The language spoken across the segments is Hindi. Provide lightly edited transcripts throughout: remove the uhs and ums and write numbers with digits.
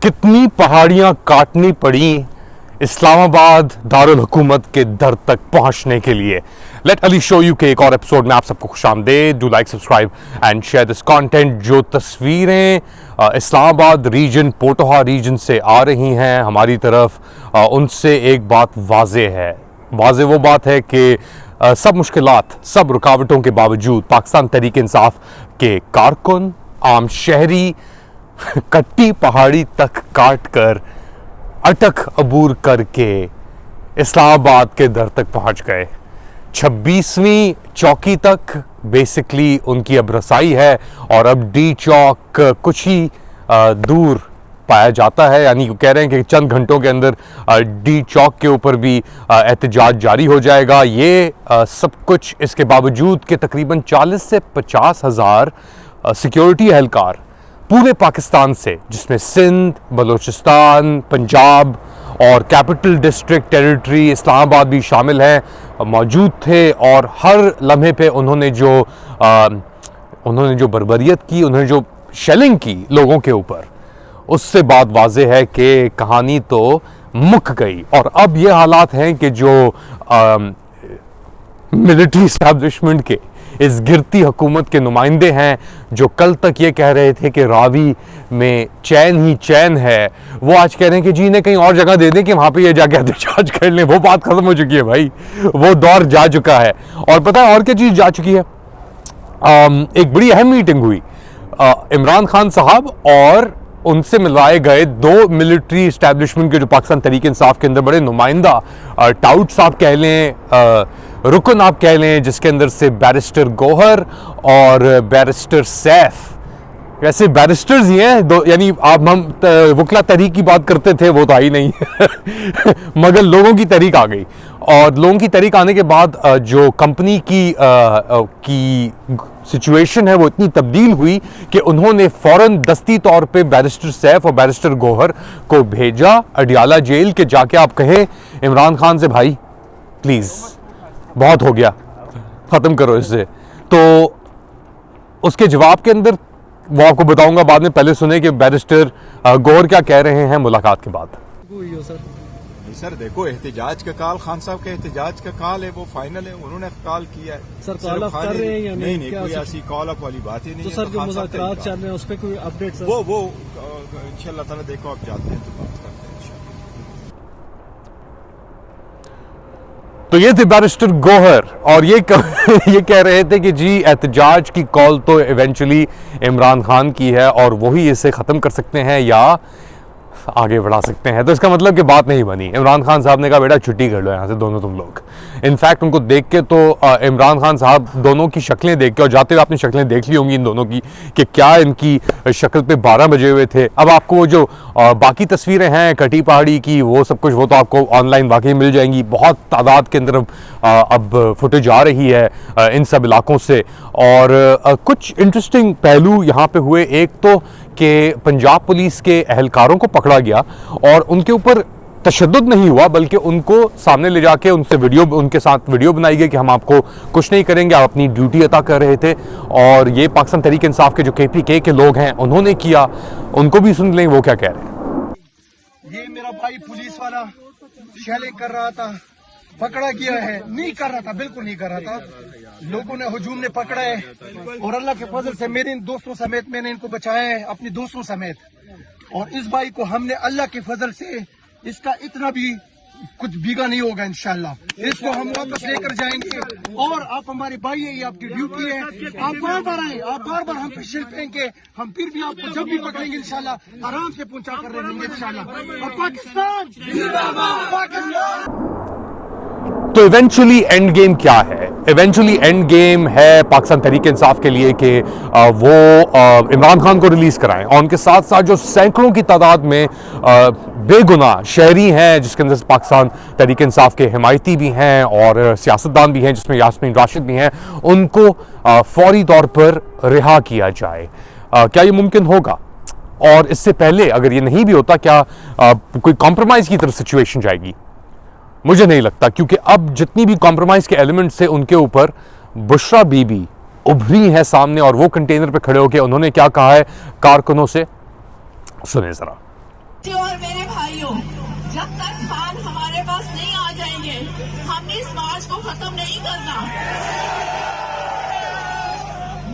कितनी पहाड़ियां काटनी पड़ी इस्लामाबाद दारुल हुकूमत के दर तक पहुंचने के लिए। लेट अली शो यू के एक और एपिसोड में आप सबको खुशामदीद। Do like, subscribe and share this content. जो तस्वीरें इस्लामाबाद रीजन, पोटोहा रीजन से आ रही हैं हमारी तरफ, उनसे एक बात वाज़ेह है। वाज़ेह वो बात है कि सब मुश्किलात, सब रुकावटों के बावजूद पाकिस्तान तहरीक इंसाफ के कारकुन, आम शहरी कट्टी पहाड़ी तक काट कर, अटक अबूर करके इस्लामाबाद के दर तक पहुंच गए। 26वीं चौकी तक बेसिकली उनकी अब रसाई है और अब डी चौक कुछ ही दूर पाया जाता है। यानी कह रहे हैं कि चंद घंटों के अंदर डी चौक के ऊपर भी एहतजाज जारी हो जाएगा। ये सब कुछ इसके बावजूद कि तकरीबन 40 से 50 हज़ार सिक्योरिटी एहलकार पूरे पाकिस्तान से, जिसमें सिंध, बलूचिस्तान, पंजाब और कैपिटल डिस्ट्रिक्ट टेरिटरी इस्लामाबाद भी शामिल हैं, मौजूद थे। और हर लम्हे पे उन्होंने जो बर्बरियत की, उन्होंने जो शेलिंग की लोगों के ऊपर, उससे बात वाज़ेह है कि कहानी तो मुक गई। और अब ये हालात हैं कि जो मिलिट्री इस्टेब्लिशमेंट के इस गिरती हुकूमत के नुमाइंदे हैं, जो कल तक ये कह रहे थे कि रावी में चैन ही चैन है, वो आज कह रहे हैं कि जी इन्हें कहीं और जगह दे दें कि वहाँ पे ये जाके एहतजाज कर लें। वो बात ख़त्म हो चुकी है भाई, वो दौर जा चुका है। और पता है और क्या चीज़ जा चुकी है? एक बड़ी अहम मीटिंग हुई इमरान खान साहब और उनसे मिलवाए गए दो मिलिट्री इस्टेब्लिशमेंट के जो पाकिस्तान तहरीक इंसाफ के अंदर बड़े नुमाइंदा, टाउट साहब कह लें, रुकन आप कह लें, जिसके अंदर से बैरिस्टर गौहर और बैरिस्टर सैफ, वैसे बैरिस्टर्स ही हैं दो। यानी हम वकला तहरीक की बात करते थे, वो तो आई नहीं मगर लोगों की तहरीक आ गई। और लोगों की तहरीक आने के बाद जो कंपनी की सिचुएशन है वो इतनी तब्दील हुई कि उन्होंने फौरन दस्ती तौर पे बैरिस्टर सैफ और बैरिस्टर गौहर को भेजा अडियाला जेल के जाके आप कहें इमरान खान से, भाई प्लीज़ बहुत हो गया, ख़त्म करो इससे। तो उसके जवाब के अंदर वो आपको बताऊंगा बाद में, पहले सुने कि बैरिस्टर गौहर क्या कह रहे हैं मुलाकात के बाद। सर देखो, एहतजाज का कॉल, खान साहब का एहतजाज का कॉल है, वो फाइनल है, उन्होंने कॉल किया है। सर कॉल अप कर रहे हैं या नहीं? नहीं, कोई ऐसी कॉल अप वाली बात ही नहीं तो है। सर जो मुज़ाकरात चल रहे हैं उस पर कोई अपडेट? सर वो इंशाल्लाह ताला देखो आप जाते हैं तो बात करते हैं इंशाल्लाह। तो ये थे बैरिस्टर गौहर और ये कह रहे थे कि जी एहतजाज की कॉल तो इवेंचुअली इमरान खान की है और वही इसे ख़त्म कर सकते हैं या आगे बढ़ा सकते हैं। तो इसका मतलब कि बात नहीं बनी। इमरान खान साहब ने कहा बेटा छुट्टी कर लो यहाँ से दोनों तुम लोग। इनफैक्ट उनको देख के तो इमरान खान साहब दोनों की शक्लें देख के, और जाते हुए आपने शक्लें देख ली होंगी इन दोनों की कि क्या इनकी शक्ल पे 12 बजे हुए थे। अब आपको वो जो बाकी तस्वीरें हैं कटी पहाड़ी की, वो सब कुछ वो तो आपको ऑनलाइन वाकई मिल जाएंगी। बहुत तादाद के अंदर अब फुटेज आ रही है इन सब इलाकों से। और कुछ इंटरेस्टिंग पहलू यहाँ पे हुए। एक तो कि पंजाब पुलिस के एहलकारों को पकड़ा गया और उनके ऊपर तशद्दुद नहीं हुआ, बल्कि उनको सामने ले जाके उनके साथ वीडियो बनाई गई कि हम आपको कुछ नहीं करेंगे, आप अपनी ड्यूटी अदा कर रहे थे। और ये पाकिस्तान तहरीक इंसाफ के जो KPK के लोग हैं उन्होंने किया, उनको भी सुन लें वो क्या कह रहे हैं। ये मेरा भाई पुलिस वाला शेलिंग कर रहा था, पकड़ा गया है। नहीं कर रहा था, बिल्कुल नहीं कर रहा था। लोगों ने, हुजूम ने पकड़ा है और अल्लाह के फजल से मेरे इन दोस्तों समेत मैंने इनको बचाया है, अपने दोस्तों समेत। और इस भाई को हमने अल्लाह के फजल से, इसका इतना भी कुछ भीगा नहीं होगा इंशाल्लाह। इसको हम वापस लेकर जाएंगे। और आप हमारे भाई है, ये आपकी ड्यूटी है, आप बार बार आए, आप बार बार हम पे शिल फेंके, हम फिर भी आपको जब भी पकड़ेंगे इंशाल्लाह आराम से पहुंचा कर रहेंगे इंशाल्लाह। और पाकिस्तान जिंदाबाद, पाकिस्तान। तो इवेंचुअली एंड गेम क्या है? इवेंचुअली एंड गेम है पाकिस्तान तहरीक इंसाफ के लिए कि वो इमरान खान को रिलीज कराएं, और उनके साथ साथ जो सैकड़ों की तादाद में बेगुनाह शहरी हैं, जिसके अंदर पाकिस्तान तहरीक इंसाफ के हिमायती भी हैं और सियासतदान भी हैं, जिसमें यास्मीन राशिद भी हैं, उनको फौरी तौर पर रिहा किया जाए। क्या ये मुमकिन होगा? और इससे पहले अगर ये नहीं भी होता, क्या कोई कॉम्प्रोमाइज की तरफ सिचुएशन जाएगी? मुझे नहीं लगता, क्योंकि अब जितनी भी कॉम्प्रोमाइज के एलिमेंट्स थे उनके ऊपर बुशरा बीबी उभरी है सामने, और वो कंटेनर पे खड़े होकर उन्होंने क्या कहा है कारकुनों से, सुने जरा। और मेरे भाइयों, जब तक खान हमारे पास नहीं आ जाएंगे, हमने इस मार्च को खत्म नहीं करना।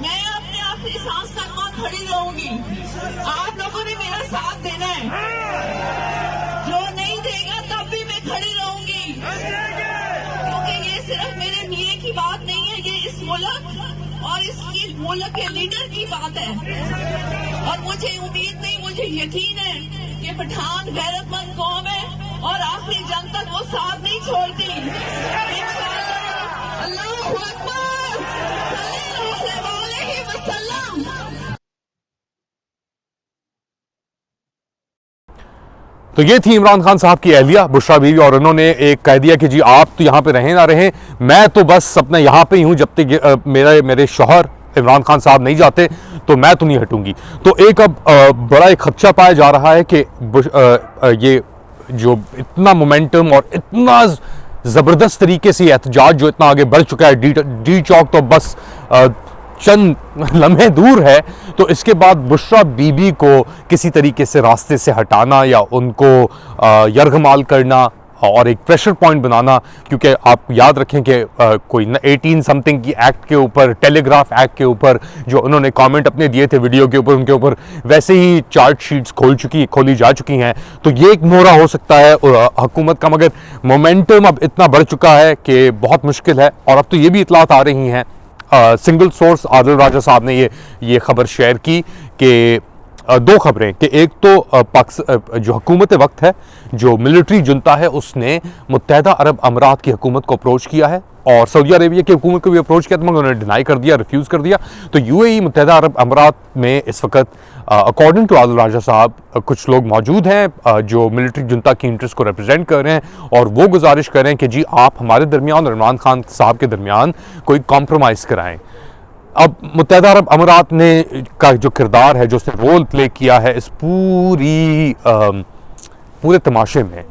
मैं अपने आखिरी सांस तक वहां खड़ी रहूंगी। आप लोगों ने मेरा साथ देना है। जो नहीं देगा तब भी मैं खड़ी रहूंगी, क्योंकि ये सिर्फ मेरे मीरे की बात नहीं है, ये इस मुल्क और इसकी मुल्क के लीडर की बात है। और मुझे उम्मीद नहीं, मुझे यकीन है कि पठान गैरतमंद कौम है और आखिरी जंग तक वो साथ नहीं छोड़ती। इंशाअल्लाह। अल्लाहू अकबर, सल्लल्लाहु अलैहि वसल्लम। तो ये थी इमरान खान साहब की अहलिया बुशरा बीवी, और उन्होंने एक कह दिया कि जी आप तो यहाँ पे रहें ना रहें, मैं तो बस अपने यहाँ पे ही हूँ, जब तक मेरे शौहर इमरान खान साहब नहीं जाते तो मैं तो नहीं हटूंगी। तो एक अब बड़ा एक खदशा पाया जा रहा है कि ये जो इतना मोमेंटम और इतना ज़बरदस्त तरीके से एहतजाज जो इतना आगे बढ़ चुका है, डी चौक तो बस चंद लम्हे दूर है, तो इसके बाद बुशरा बीबी को किसी तरीके से रास्ते से हटाना या उनको यरगमाल करना और एक प्रेशर पॉइंट बनाना, क्योंकि आप याद रखें कि कोई 18 समथिंग की एक्ट के ऊपर, टेलीग्राफ एक्ट के ऊपर जो उन्होंने कमेंट अपने दिए थे वीडियो के ऊपर, उनके ऊपर वैसे ही चार्ज शीट्स खोली जा चुकी हैं। तो ये एक मोहरा हो सकता है हुकूमत का, मगर मोमेंटम अब इतना बढ़ चुका है कि बहुत मुश्किल है। और अब तो ये भी इतलात आ रही हैं, सिंगल सोर्स आदिल राजा साहब ने ये खबर शेयर की कि दो खबरें, कि एक तो जो हुकूमत वक्त है, जो मिलिट्री जुनता है, उसने मुत्तहदा अरब अमारात की हुकूमत को अप्रोच किया है और सऊदी अरेबिया की हुकूमत को भी अप्रोच किया, तो मगर उन्होंने डिनाई कर दिया, रिफ्यूज़ कर दिया। तो यूएई मुत्तहदा अरब अमारात में इस वक्त अकॉर्डिंग टू आदिल राजा साहब कुछ लोग मौजूद हैं जो मिलिट्री जुनता की इंटरेस्ट को रिप्रेजेंट कर रहे हैं, और वो गुजारिश कर रहे हैं कि जी आप हमारे दरमियान और इमरान खान साहब के दरमियान कोई कॉम्प्रोमाइज़ कराएँ। अब मुत्तहदा अरब अमारात ने का जो किरदार है, जो उसने रोल प्ले किया है इस पूरे तमाशे में,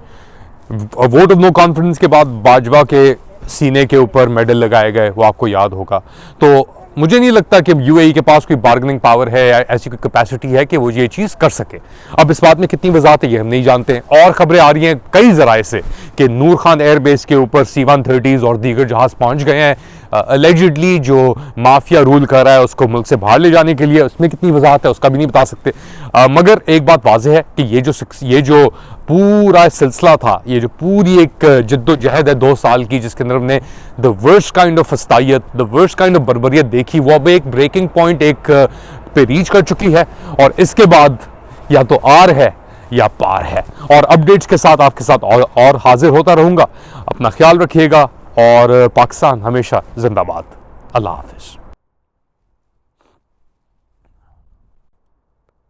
वोट ऑफ नो कॉन्फिडेंस के बाद बाजवा के सीने के ऊपर मेडल लगाए गए, वो आपको याद होगा। तो मुझे नहीं लगता कि यूएई के पास कोई बार्गेनिंग पावर है या ऐसी कोई कैपेसिटी है कि वो ये चीज़ कर सके। अब इस बात में कितनी वजाहत है ये हम नहीं जानते हैं। और खबरें आ रही हैं कई ज़राए से कि नूर खान एयरबेस के ऊपर C-130s और दीगर जहाज़ पहुंच गए हैं, अलेजिडली जो माफिया रूल कर रहा है उसको मुल्क से बाहर ले जाने के लिए। उसमें कितनी वजाहत है उसका भी नहीं बता सकते, मगर एक बात वाज़ेह है कि ये जो पूरा सिलसिला था, ये जो पूरी एक जद्दोजहद है 2 साल की, जिसके अंदर हमने द वर्स्ट काइंड ऑफ फस्तायत, द वर्स्ट काइंड ऑफ बर्बरियत देखी, वो अब एक ब्रेकिंग पॉइंट पे रीच कर चुकी है। और इसके बाद या तो आर है या पार है। और अपडेट्स के साथ आपके साथ और हाजिर होता रहूँगा। अपना ख्याल रखिएगा और पाकिस्तान हमेशा जिंदाबाद। अल्लाह हाफिज़।